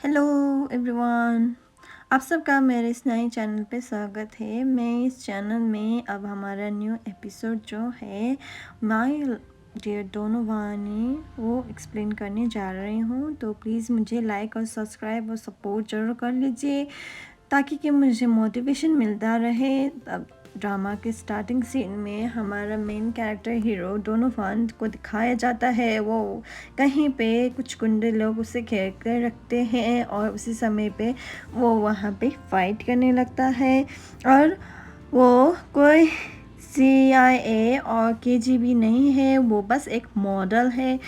Hello everyone. आप सबका मेरे इस नए चैनल पे स्वागत है। मैं इस चैनल में अब हमारा न्यू एपिसोड जो है माय डियर दोनों वानी वो एक्सप्लेन करने जा रही हूँ। तो प्लीज़ मुझे लाइक और सब्सक्राइब और सपोर्ट ज़रूर कर लीजिए ताकि कि मुझे मोटिवेशन मिलता रहे। अब ड्रामा के स्टार्टिंग सीन में हमारा मेन कैरेक्टर हीरो दोनों फन को दिखाया जाता है। वो कहीं पे कुछ गुंडे लोग उसे घेर कर रखते हैं और उसी समय पे वो वहाँ पे फाइट करने लगता है। और वो कोई CIA और KGB नहीं है, वो बस एक मॉडल है।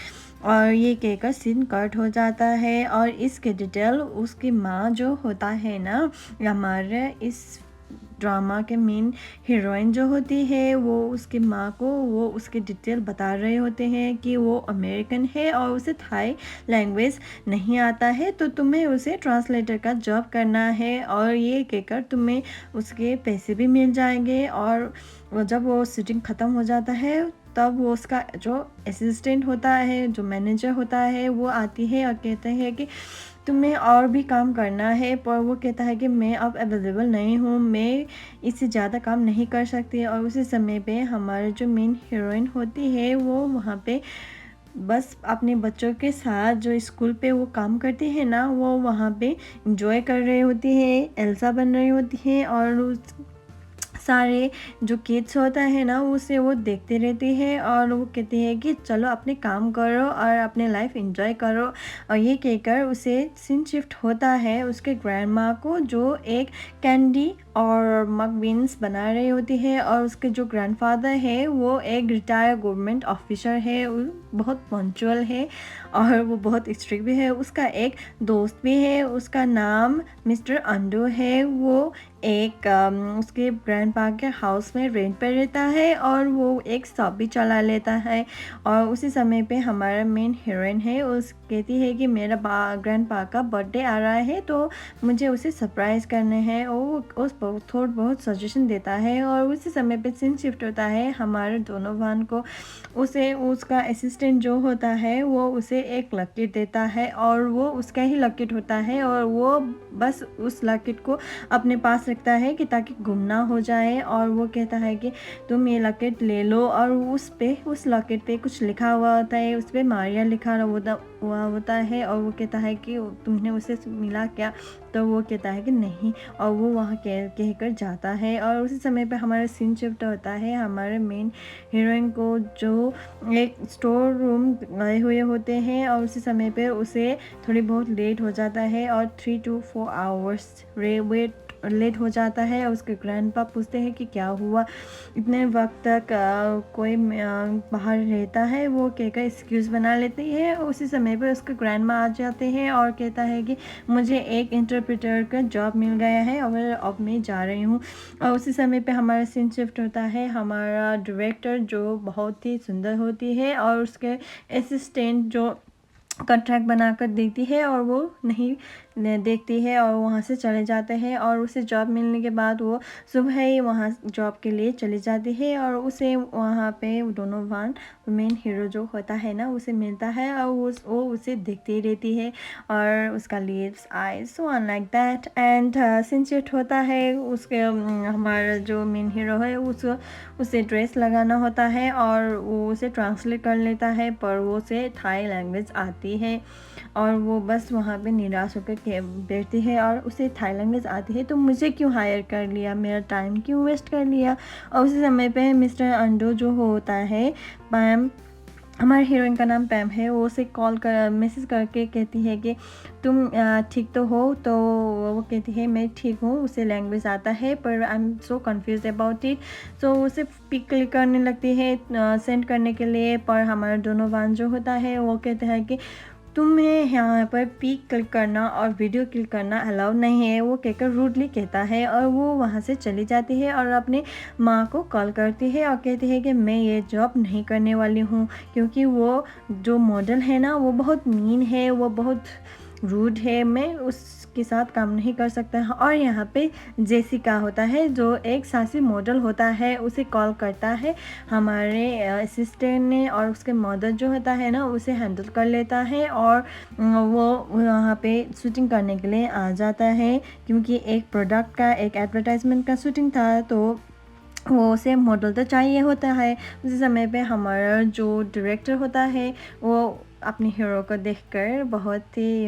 और ये कहकर सीन कट हो जाता है। और इसके डिटेल उसकी माँ जो होता है ना, हमारे इस ड्रामा के मेन हीरोइन जो होती है, वो उसकी माँ को वो उसके डिटेल बता रहे होते हैं कि वो अमेरिकन है और उसे थाई लैंग्वेज नहीं आता है, तो तुम्हें उसे ट्रांसलेटर का जॉब करना है और ये कहकर तुम्हें उसके पैसे भी मिल जाएंगे। और जब वो शूटिंग ख़त्म हो जाता है तब वो उसका जो असिस्टेंट होता है, जो मैनेजर होता है, वो आती है और कहते हैं कि तुम्हें और भी काम करना है। पर वो कहता है कि मैं अब अवेलेबल नहीं हूँ, मैं इससे ज़्यादा काम नहीं कर सकती। और उसी समय पे हमारे जो मेन हीरोइन होती है वो वहाँ पे बस अपने बच्चों के साथ जो स्कूल पे वो काम करती है ना, वो वहाँ पे इंजॉय कर रही होती है, एल्सा बन रही होती है। और सारे जो किड्स होता है ना, उसे वो देखते रहती है और वो कहती है कि चलो अपने काम करो और अपने लाइफ एंजॉय करो। और ये कहकर उसे सीन शिफ्ट होता है उसके ग्रैंड माँ को, जो एक कैंडी और मग बीन्स बना रही होती है। और उसके जो ग्रैंडफादर है वो एक रिटायर्ड गवर्नमेंट ऑफिसर है, बहुत पंचुअल है और वो बहुत स्ट्रिक्ट भी है। उसका एक दोस्त भी है, उसका नाम मिस्टर अंडू है। वो एक उसके ग्रैंडपा के हाउस में रेंट पर रहता है और वो एक शॉप भी चला लेता है। और उसी समय पे हमारा मेन हीरोइन है, उस कहती है कि मेरा ग्रैंडपा का बर्थडे आ रहा है तो मुझे उसे सरप्राइज़ करने हैं। और वो उस थोड़ा बहुत सजेशन देता है। और उसी समय पे सीन शिफ्ट होता है हमारे दोनों भान को। उसे उसका असिस्टेंट जो होता है वो उसे एक लॉकेट देता है और वो उसका ही लॉकेट होता है और वो बस उस लॉकेट को अपने पास रखता है कि ताकि गुम ना हो जाए। और वो कहता है कि तुम ये लॉकेट ले लो। और उस लॉकेट पे कुछ लिखा हुआ होता है, उस पर मारिया लिखा हुआ होता है। और वो कहता है कि तुमने उसे मिला क्या, तो वो कहता है कि नहीं। और वो वहाँ कहकर जाता है। और उसी समय पे हमारा सीन शिफ्ट होता है हमारे मेन हीरोइन को, जो एक स्टोर रूम गए हुए होते हैं। और उसी समय पे उसे थोड़ी बहुत लेट हो जाता है और 3 to 4 आवर्स वेट लेट हो जाता है। उसके ग्रैंडपा पूछते हैं कि क्या हुआ इतने वक्त तक, कोई बाहर रहता है। वो कहकर एक्सक्यूज़ बना लेती है। उसी समय पर उसके ग्रैंडमा आ जाते हैं और कहता है कि मुझे एक इंटरप्रेटर का जॉब मिल गया है और अब मैं जा रही हूँ। और उसी समय पे हमारा सीन शिफ्ट होता है हमारा डायरेक्टर, जो बहुत ही सुंदर होती है, और उसके असिस्टेंट जो कॉन्ट्रैक्ट बनाकर देती है और वो नहीं देखती है और वहाँ से चले जाते हैं। और उसे जॉब मिलने के बाद वो सुबह ही वहाँ जॉब के लिए चली जाती है। और उसे वहाँ पे दोनों वान मेन हीरो जो होता है ना, उसे मिलता है और वो उसे देखती रहती है और उसका lips eyes so on like that. And sincere होता है उसके हमारा जो मेन हीरो है उसे ड्रेस लगाना होता है और वो उसे ट्रांसलेट कर लेता है, पर वो उसे थाई लैंग्वेज आती है। और वो बस वहाँ पे निराश होकर बैठती है और उसे थाई लैंग्वेज आती है, तो मुझे क्यों हायर कर लिया, मेरा टाइम क्यों वेस्ट कर लिया। और उसी समय पे मिस्टर अंडो जो होता है, पैम, हमारे हीरोइन का नाम पैम है, वो उसे कॉल कर मैसेज करके कहती है कि तुम ठीक तो हो। तो वो कहती है मैं ठीक हूँ, उसे लैंग्वेज आता है पर I am so confused about it. So उसे पिक क्लिक करने लगती है सेंड करने के लिए। पर हमारा दोनों वान जो होता है वो कहते हैं कि तुम्हें यहाँ पर पिक क्लिक करना और वीडियो क्लिक करना अलाउ नहीं है, वो कहकर रूडली कहता है। और वो वहाँ से चली जाती है और अपने माँ को कॉल करती है और कहती है कि मैं ये जॉब नहीं करने वाली हूँ, क्योंकि वो जो मॉडल है ना वो बहुत मीन है, वो बहुत रूड है, मैं उसके साथ काम नहीं कर सकता। और यहाँ पे जेसिका होता है जो एक साहसी मॉडल होता है, उसे कॉल करता है हमारे असिस्टेंट ने, और उसके मदर जो होता है ना उसे हैंडल कर लेता है और वो वहाँ पे शूटिंग करने के लिए आ जाता है, क्योंकि एक प्रोडक्ट का, एक एडवर्टाइजमेंट का शूटिंग था, तो वो उसे मॉडल तो चाहिए होता है। उसी समय पे हमारा जो डायरेक्टर होता है वो अपने हीरो को देखकर बहुत ही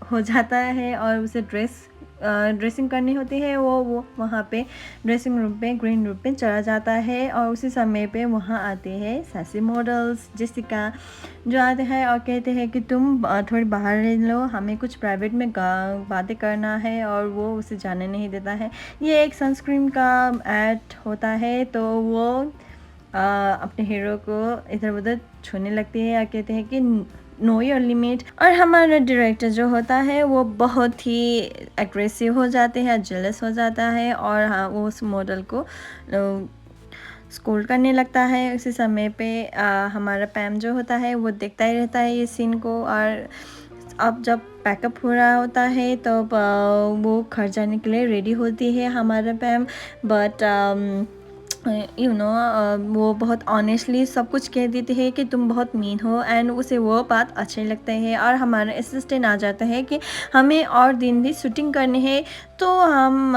हो जाता है, और उसे ड्रेसिंग करनी होती है। वो वहाँ पे ड्रेसिंग रूम पे, ग्रीन रूम पे चला जाता है, और उसी समय पे वहाँ आते हैं सासी मॉडल्स जेसिका, जो आते हैं और कहते हैं कि तुम थोड़ी बाहर रह लो, हमें कुछ प्राइवेट में बातें करना है, और वो उसे जाने नहीं देता है। ये एक सनस्क्रीन का ऐड होता है, तो वो अपने हीरो को इधर उधर छूने लगती है और कहते हैं कि नो योर लिमिट। और हमारा डायरेक्टर जो होता है वो बहुत ही एग्रेसिव हो जाते हैं, जेलस हो जाता है, और हाँ वो उस मॉडल को स्कोल्ड करने लगता है। उसी समय पे हमारा पैम जो होता है वो देखता ही रहता है ये सीन को। और अब जब पैकअप हो रहा होता है तो वो घर जाने के लिए रेडी होती है हमारा पैम, बट वो बहुत ऑनेस्टली सब कुछ कह देती है कि तुम बहुत मीन हो, एंड उसे वो बात अच्छी लगती है। और हमारा असिस्टेंट आ जाता है कि हमें और दिन भी शूटिंग करनी है, तो हम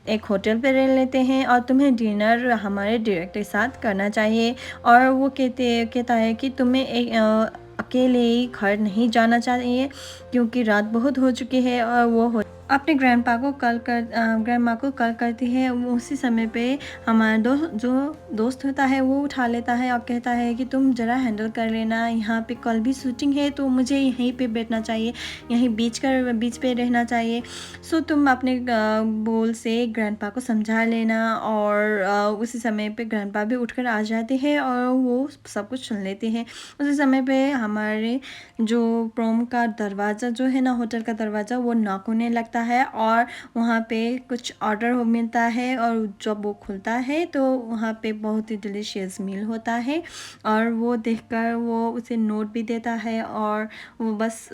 एक होटल पे रह लेते हैं, और तुम्हें डिनर हमारे डायरेक्टर के साथ करना चाहिए। और वो कहता है कि तुम्हें अकेले ही घर नहीं जाना चाहिए, क्योंकि रात बहुत हो चुकी है। और वो अपने ग्रैंडपा को ग्रैंडमा को कॉल करती है। उसी समय पे हमारा जो दोस्त होता है वो उठा लेता है और कहता है कि तुम ज़रा हैंडल कर लेना, यहाँ पे कल भी शूटिंग है, तो मुझे यहीं पे बैठना चाहिए, यहीं बीच पे रहना चाहिए। सो तुम अपने बोल से ग्रैंडपा को समझा लेना। और उसी समय पे ग्रैंडपा भी उठकर आ जाते हैं और वो सब कुछ सुन लेते हैं। उसी समय पे हमारे जो प्रोम का दरवाज़ा जो है ना, होटल का दरवाज़ा, वो नॉक होने लगता है, और वहाँ पे कुछ ऑर्डर मिलता है। और जब वो खुलता है तो वहाँ पे बहुत ही डिलीशियस मील होता है, और वो देखकर वो उसे नोट भी देता है। और वो बस,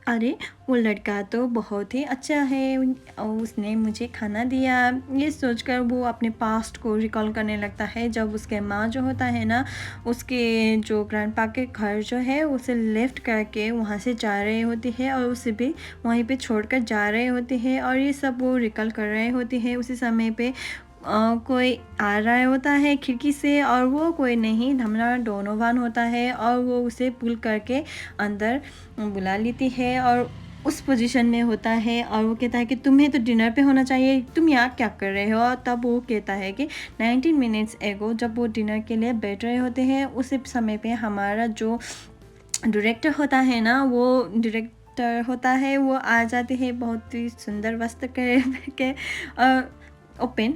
अरे वो लड़का तो बहुत ही अच्छा है, उसने मुझे खाना दिया, ये सोचकर वो अपने पास्ट को रिकॉल करने लगता है। जब उसके माँ जो होता है ना, उसके जो ग्रैंडपा के घर जो है उसे लेफ्ट करके वहाँ से जा रहे होती है, और उसे भी वहीं पे छोड़कर जा रहे होते हैं, और ये सब वो रिकॉल कर रहे होते हैं। उसी समय पे कोई आ रहा होता है खिड़की से, और वो कोई नहीं, हमारा डोनोवान होता है, और वो उसे पुल करके अंदर बुला लेती है, और उस पोजीशन में होता है। और वो कहता है कि तुम्हें तो डिनर पे होना चाहिए, तुम यहाँ क्या कर रहे हो। और तब वो कहता है कि 19 मिनट्स एगो जब वो डिनर के लिए बैठ रहे होते हैं, उस समय पे हमारा जो डायरेक्टर होता है ना, वो डायरेक्टर होता है, वो आ जाते हैं बहुत ही सुंदर वस्त्र के ओपन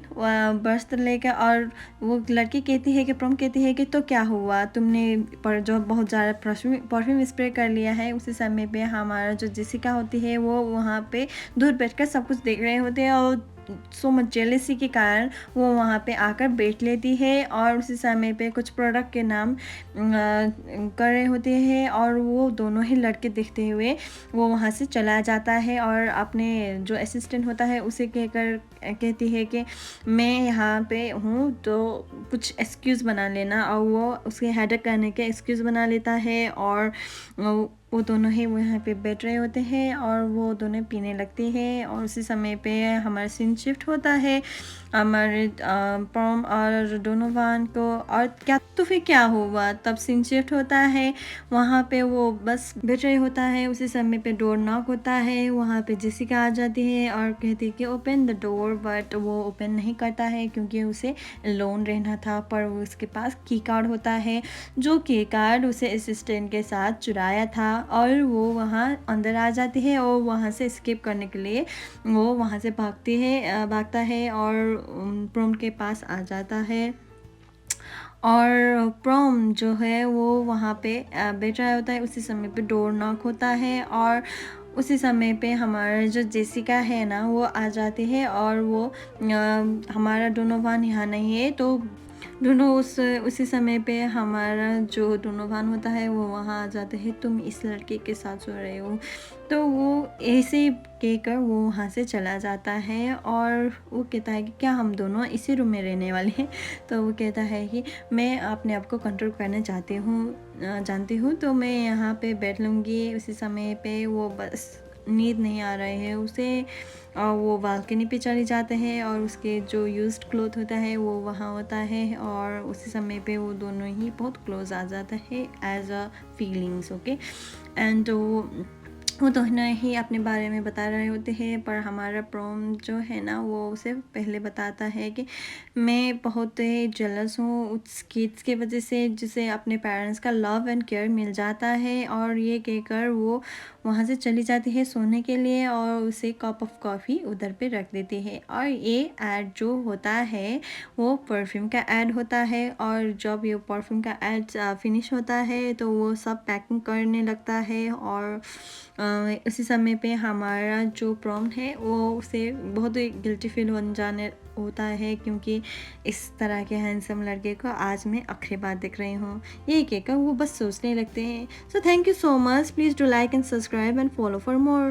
वस्त्र लेकर। और वो लड़की कहती है कि प्रोम कहती है कि तो क्या हुआ, तुमने पर जो बहुत ज़्यादा परफ्यूम स्प्रे कर लिया है। उसी समय पे हमारा जो जेसिका होती है वो वहाँ पे दूर बैठकर सब कुछ देख रहे होते हैं, और सो मच जेलेसी के कारण वो वहाँ पे आकर बैठ लेती है। और उसी समय पे कुछ प्रोडक्ट के नाम कर रहे होते हैं, और वो दोनों ही लड़के देखते हुए वो वहाँ से चला जाता है। और अपने जो असिस्टेंट होता है उसे कहती है कि मैं यहाँ पे हूँ, तो कुछ एक्सक्यूज़ बना लेना। और वो उसके हेडक करने के एक्सक्यूज़ बना लेता है, और वो दोनों ही वहाँ पे बैठ रहे होते हैं, और वो दोनों पीने लगते हैं। और उसी समय पे हमारा सीन शिफ्ट होता है हमारे प्रोम और डोनोवान को। और क्या तो फिर क्या हुआ, तब सीन शिफ्ट होता है, वहाँ पे वो बस बैठ रहे होता है। उसी समय पे डोर नॉक होता है, वहाँ पे जेसिका आ जाती है और कहती है कि ओपन द डोर, बट वो ओपन नहीं करता है क्योंकि उसे लोन रहना था। पर उसके पास की कार्ड होता है, जो की कार्ड उसे असिस्टेंट के साथ चुराया था, और वो वहाँ अंदर आ जाती है, और वहाँ से एस्केप करने के लिए वो वहाँ से भागता है और प्रोम के पास आ जाता है। और प्रोम जो है वो वहाँ पे बैठ रहा होता है। उसी समय पे डोर नॉक होता है, और उसी समय पे हमारा जो जेसिका है ना वो आ जाती है, और वो हमारा डोनोवान यहाँ नहीं है, तो दोनों उसी समय पे हमारा जो डोनोवान होता है वो वहाँ आ जाता है, तुम इस लड़के के साथ सो रहे हो। तो वो ऐसे कहकर वो वहाँ से चला जाता है और वो कहता है कि क्या हम दोनों इसी रूम में रहने वाले हैं। तो वो कहता है कि मैं अपने आप को कंट्रोल करना जानती हूँ, तो मैं यहाँ पे बैठ लूँगी। उसी समय पे वो बस नींद नहीं आ रहे हैं उसे, और वो बालकनी पे चले जाते हैं और उसके जो यूज्ड क्लोथ होता है वो वहाँ होता है, और उसी समय पे वो दोनों ही बहुत क्लोज आ जाता है as a feelings. Okay, and वो दोनों ही अपने बारे में बता रहे होते हैं, पर हमारा प्रोम जो है ना वो उसे पहले बताता है कि मैं बहुत जेलस हूँ उस किड्स के वजह से जिसे अपने पेरेंट्स का लव एंड केयर मिल जाता है। और ये कहकर वो वहाँ से चली जाती है सोने के लिए और उसे कप ऑफ कॉफ़ी उधर पे रख देती है। और ये ऐड जो होता है वो परफ्यूम का ऐड होता है, और जब ये परफ्यूम का ऐड फिनिश होता है तो वो सब पैकिंग करने लगता है। और उसी समय पे हमारा जो प्रॉम है वो उसे बहुत ही गिल्टी फील हो जाने होता है, क्योंकि इस तरह के हैंडसम लड़के को आज मैं आखिरी बार देख रही हूँ। ये कहकर वो बस सोचने लगते हैं। So thank you so much, please do like and subscribe and follow for more.